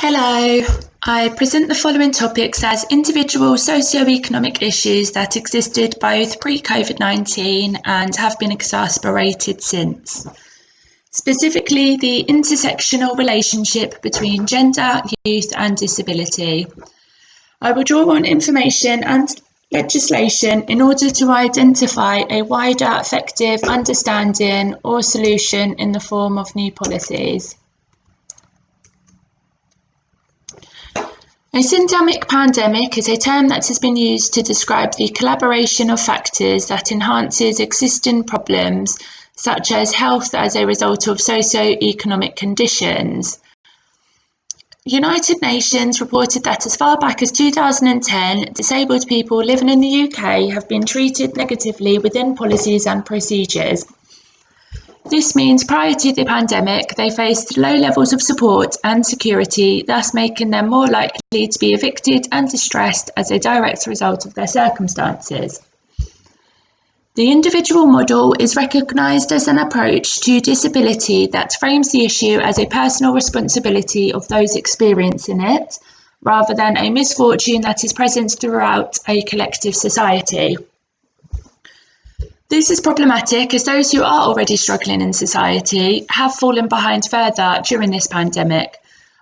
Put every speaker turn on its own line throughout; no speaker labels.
Hello, I present the following topics as individual socio-economic issues that existed both pre-COVID-19 and have been exacerbated since. Specifically, the intersectional relationship between gender, youth and disability. I will draw on information and legislation in order to identify a wider effective understanding or solution in the form of new policies. A syndemic pandemic is a term that has been used to describe the collaboration of factors that enhances existing problems, such as health as a result of socio-economic conditions. United Nations reported that as far back as 2010, disabled people living in the UK have been treated negatively within policies and procedures. This means prior to the pandemic, they faced low levels of support and security, thus making them more likely to be evicted and distressed as a direct result of their circumstances. The individual model is recognised as an approach to disability that frames the issue as a personal responsibility of those experiencing it, rather than a misfortune that is present throughout a collective society. This is problematic as those who are already struggling in society have fallen behind further during this pandemic,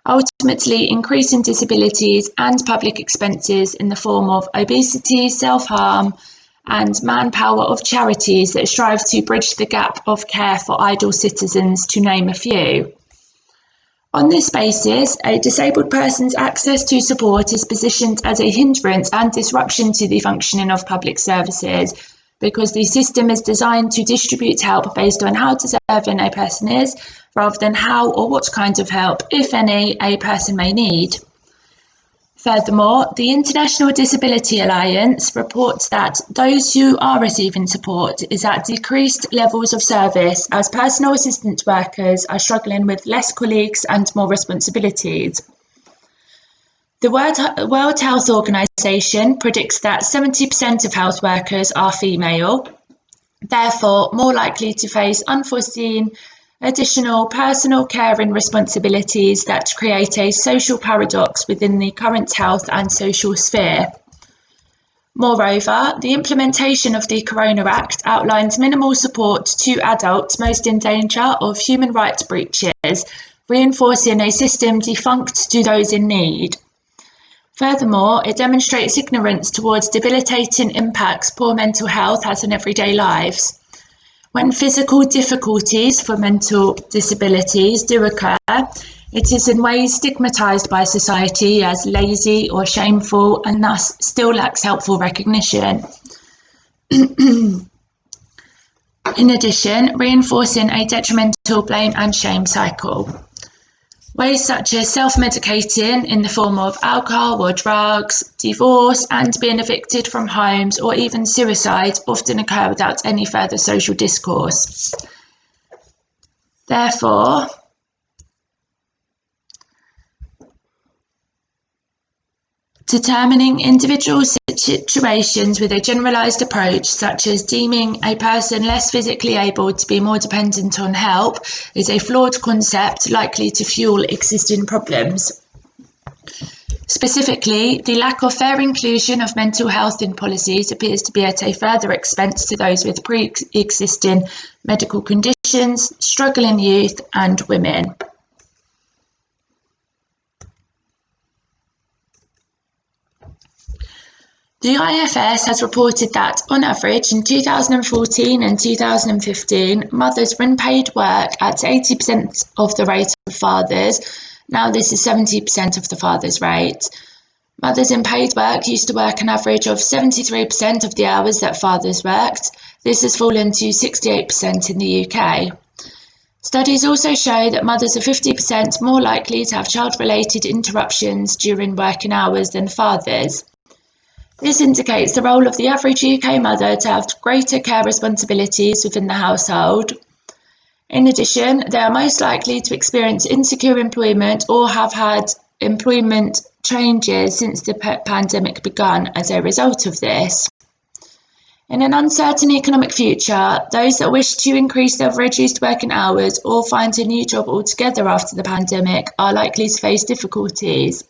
ultimately increasing disabilities and public expenses in the form of obesity, self-harm, and manpower of charities that strive to bridge the gap of care for idle citizens, to name a few. On this basis, a disabled person's access to support is positioned as a hindrance and disruption to the functioning of public services, because the system is designed to distribute help based on how deserving a person is, rather than how or what kind of help, if any, a person may need. Furthermore, the International Disability Alliance reports that those who are receiving support is at decreased levels of service as personal assistance workers are struggling with less colleagues and more responsibilities. The World Health Organization predicts that 70% of health workers are female, therefore more likely to face unforeseen additional personal caring responsibilities that create a social paradox within the current health and social sphere. Moreover, the implementation of the Corona Act outlines minimal support to adults most in danger of human rights breaches, reinforcing a system defunct to those in need. Furthermore, it demonstrates ignorance towards debilitating impacts poor mental health has on everyday lives. When physical difficulties for mental disabilities do occur, it is in ways stigmatised by society as lazy or shameful, and thus still lacks helpful recognition. In addition, reinforcing a detrimental blame and shame cycle. Ways such as self-medicating in the form of alcohol or drugs, divorce and being evicted from homes, or even suicide often occur without any further social discourse. Therefore, determining individual situations with a generalised approach, such as deeming a person less physically able to be more dependent on help, is a flawed concept likely to fuel existing problems. Specifically, the lack of fair inclusion of mental health in policies appears to be at a further expense to those with pre-existing medical conditions, struggling youth and women. The IFS has reported that, on average, in 2014 and 2015, mothers were in paid work at 80% of the rate of fathers. Now this is 70% of the father's rate. Mothers in paid work used to work an average of 73% of the hours that fathers worked. This has fallen to 68% in the UK. Studies also show that mothers are 50% more likely to have child-related interruptions during working hours than fathers. This indicates the role of the average UK mother to have greater care responsibilities within the household. In addition, they are most likely to experience insecure employment or have had employment changes since the pandemic began as a result of this. In an uncertain economic future, those that wish to increase their reduced working hours or find a new job altogether after the pandemic are likely to face difficulties.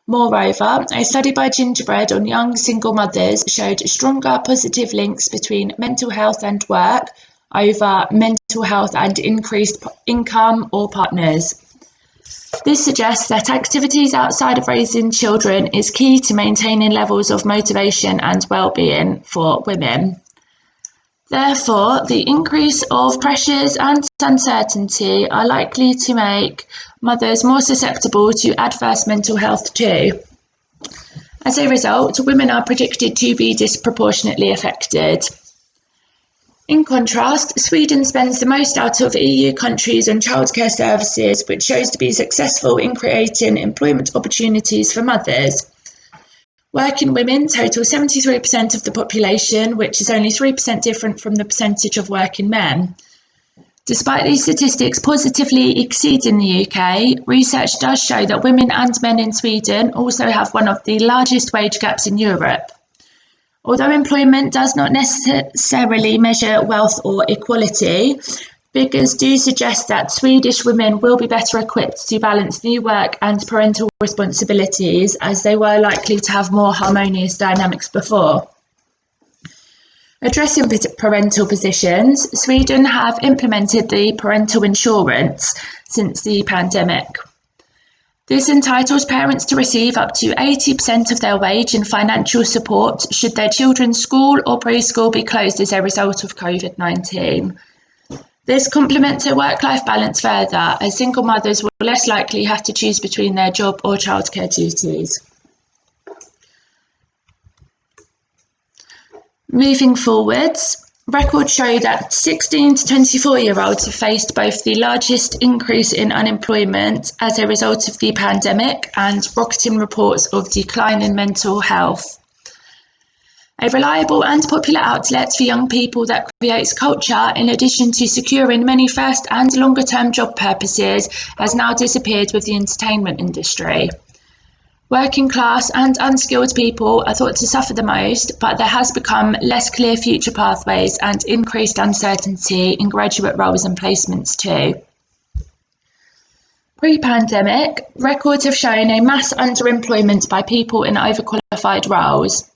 Moreover, a study by Gingerbread on young single mothers showed stronger positive links between mental health and work over mental health and increased income or partners. This suggests that activities outside of raising children is key to maintaining levels of motivation and well-being for women. Therefore, the increase of pressures and uncertainty are likely to make mothers more susceptible to adverse mental health too. As a result, women are predicted to be disproportionately affected. In contrast, Sweden spends the most out of EU countries on childcare services, which shows to be successful in creating employment opportunities for mothers. Working women total 73% of the population, which is only 3% different from the percentage of working men. Despite these statistics positively exceeding the UK, research does show that women and men in Sweden also have one of the largest wage gaps in Europe. Although employment does not necessarily measure wealth or equality, figures do suggest that Swedish women will be better equipped to balance new work and parental responsibilities, as they were likely to have more harmonious dynamics before. Addressing parental positions, Sweden have implemented the parental insurance since the pandemic. This entitles parents to receive up to 80% of their wage in financial support should their children's school or preschool be closed as a result of COVID-19. This complements their work-life balance further, as single mothers will less likely have to choose between their job or childcare duties. Moving forwards, records show that 16 to 24-year-olds have faced both the largest increase in unemployment as a result of the pandemic and rocketing reports of decline in mental health. A reliable and popular outlet for young people that creates culture, in addition to securing many first and longer-term job purposes, has now disappeared with the entertainment industry. Working class and unskilled people are thought to suffer the most, but there has become less clear future pathways and increased uncertainty in graduate roles and placements too. Pre-pandemic, records have shown a mass underemployment by people in overqualified roles.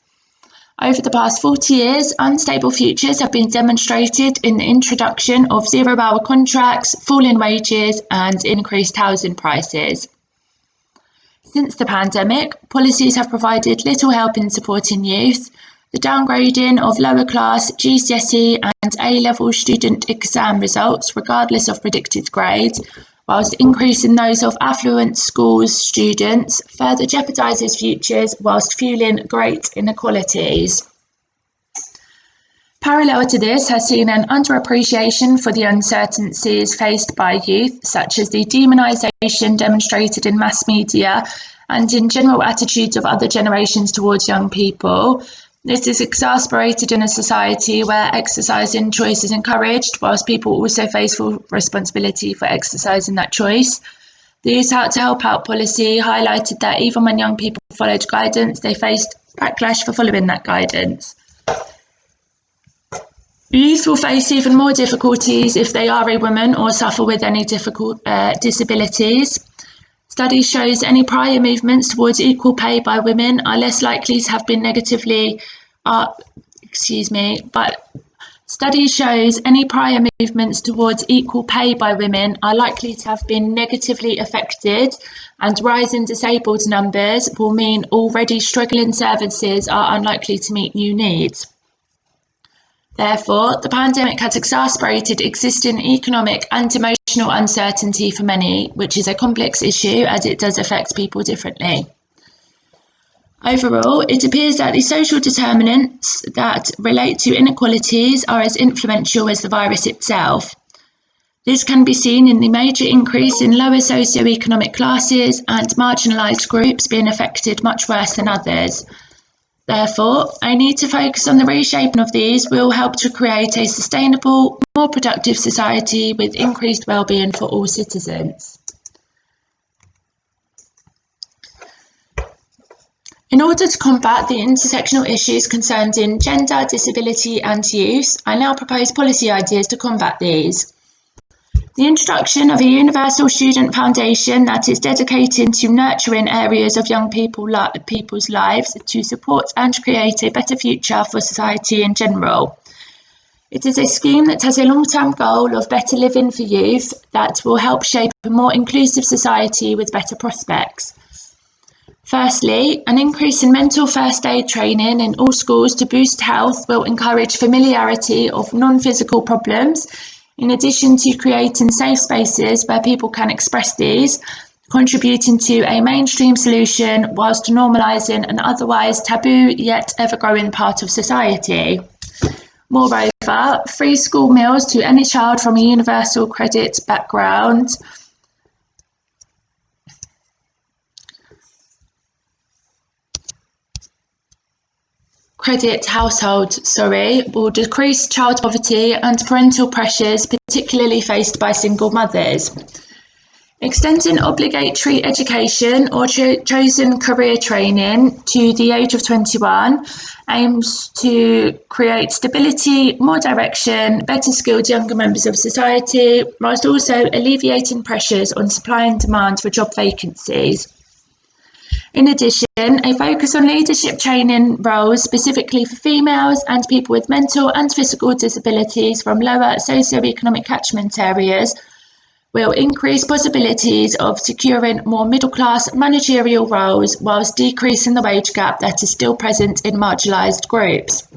Over the past 40 years, unstable futures have been demonstrated in the introduction of zero-hour contracts, falling wages, and increased housing prices. Since the pandemic, policies have provided little help in supporting youth. The downgrading of lower class GCSE and A-level student exam results, regardless of predicted grades, whilst increasing those of affluent schools students, further jeopardises futures whilst fueling great inequalities. Parallel to this has seen an underappreciation for the uncertainties faced by youth, such as the demonisation demonstrated in mass media and in general attitudes of other generations towards young people. This is exacerbated in a society where exercising choice is encouraged, whilst people also face full responsibility for exercising that choice. The Youth Out to Help Out policy highlighted that even when young people followed guidance, they faced backlash for following that guidance. Youth will face even more difficulties if they are a woman or suffer with any disabilities. Studies shows any prior movements towards equal pay by women are less likely to have been Studies shows any prior movements towards equal pay by women are likely to have been negatively affected, and rising disabled numbers will mean already struggling services are unlikely to meet new needs. Therefore, the pandemic has exacerbated existing economic and emotional uncertainty for many, which is a complex issue as it does affect people differently. Overall, it appears that the social determinants that relate to inequalities are as influential as the virus itself. This can be seen in the major increase in lower socioeconomic classes and marginalised groups being affected much worse than others. Therefore, a need to focus on the reshaping of these will help to create a sustainable, more productive society with increased well-being for all citizens. In order to combat the intersectional issues concerned in gender, disability and youth, I now propose policy ideas to combat these. The introduction of a universal student foundation that is dedicated to nurturing areas of young people's lives to support and create a better future for society in general. It is a scheme that has a long-term goal of better living for youth that will help shape a more inclusive society with better prospects. Firstly, an increase in mental first aid training in all schools to boost health will encourage familiarity of non-physical problems, in addition to creating safe spaces where people can express these, contributing to a mainstream solution whilst normalising an otherwise taboo yet ever-growing part of society. Moreover, free school meals to any child from a universal credit background household will decrease child poverty and parental pressures, particularly faced by single mothers. Extending obligatory education or chosen career training to the age of 21 aims to create stability, more direction, better skilled younger members of society, whilst also alleviating pressures on supply and demand for job vacancies. In addition, a focus on leadership training roles specifically for females and people with mental and physical disabilities from lower socioeconomic catchment areas will increase possibilities of securing more middle-class managerial roles whilst decreasing the wage gap that is still present in marginalised groups.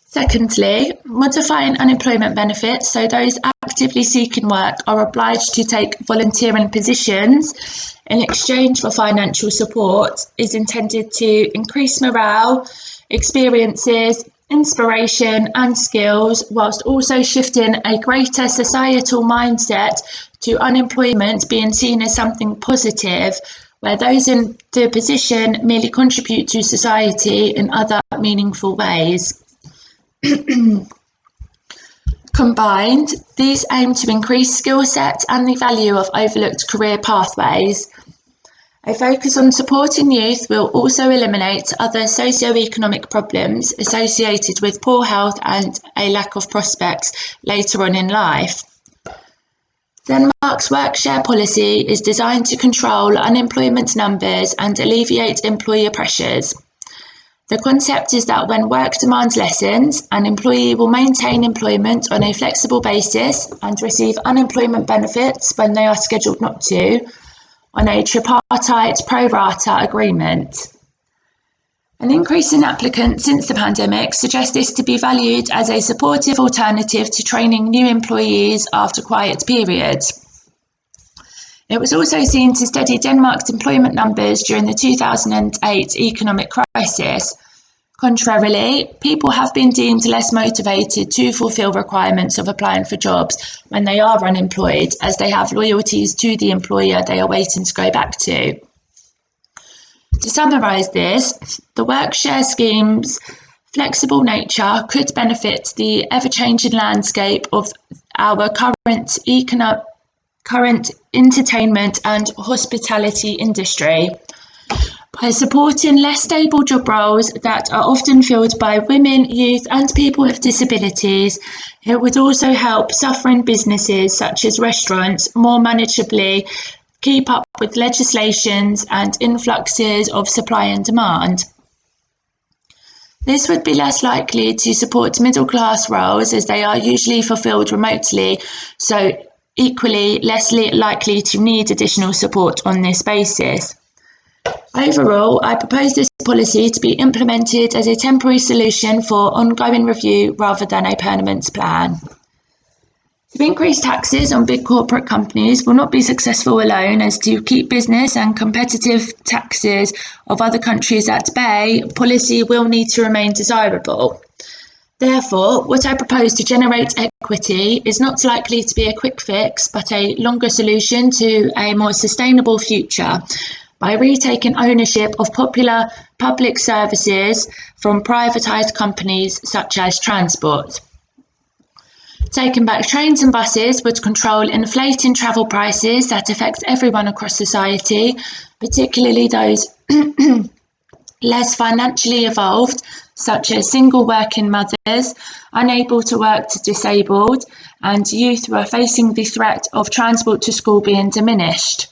Secondly, modifying unemployment benefits so those actively seeking work are obliged to take volunteering positions in exchange for financial support is intended to increase morale, experiences, inspiration and skills, whilst also shifting a greater societal mindset to unemployment being seen as something positive, where those in the position merely contribute to society in other meaningful ways. Combined, these aim to increase skill set and the value of overlooked career pathways. A focus on supporting youth will also eliminate other socio-economic problems associated with poor health and a lack of prospects later on in life. Denmark's work share policy is designed to control unemployment numbers and alleviate employer pressures. The concept is that when work demand lessens, an employee will maintain employment on a flexible basis and receive unemployment benefits when they are scheduled not to, on a tripartite pro rata agreement. An increase in applicants since the pandemic suggests this to be valued as a supportive alternative to training new employees after quiet periods. It was also seen to steady Denmark's employment numbers during the 2008 economic crisis. Contrarily, people have been deemed less motivated to fulfil requirements of applying for jobs when they are unemployed, as they have loyalties to the employer they are waiting to go back to. To summarise this, the work share scheme's flexible nature could benefit the ever-changing landscape of our current entertainment and hospitality industry. By supporting less stable job roles that are often filled by women, youth and people with disabilities, it would also help suffering businesses such as restaurants more manageably keep up with legislations and influxes of supply and demand. This would be less likely to support middle-class roles as they are usually fulfilled remotely, so equally less likely to need additional support on this basis. Overall, I propose this policy to be implemented as a temporary solution for ongoing review rather than a permanent plan. To increase taxes on big corporate companies will not be successful alone, as to keep business and competitive taxes of other countries at bay, policy will need to remain desirable. Therefore, what I propose to generate equity is not likely to be a quick fix, but a longer solution to a more sustainable future, by retaking ownership of popular public services from privatised companies such as transport. Taking back trains and buses would control inflating travel prices that affect everyone across society, particularly those less financially evolved, such as single working mothers, unable to work to disabled, and youth who are facing the threat of transport to school being diminished.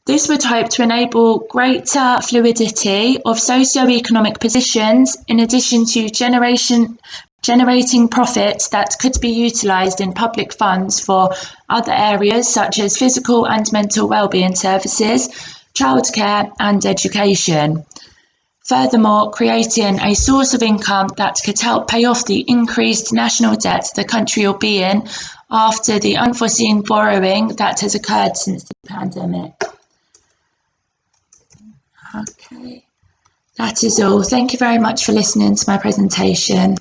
This would hope to enable greater fluidity of socio-economic positions in addition to generating profits that could be utilised in public funds for other areas such as physical and mental wellbeing services, childcare and education. Furthermore, creating a source of income that could help pay off the increased national debt the country will be in after the unforeseen borrowing that has occurred since the pandemic. Okay, that is all. Thank you very much for listening to my presentation.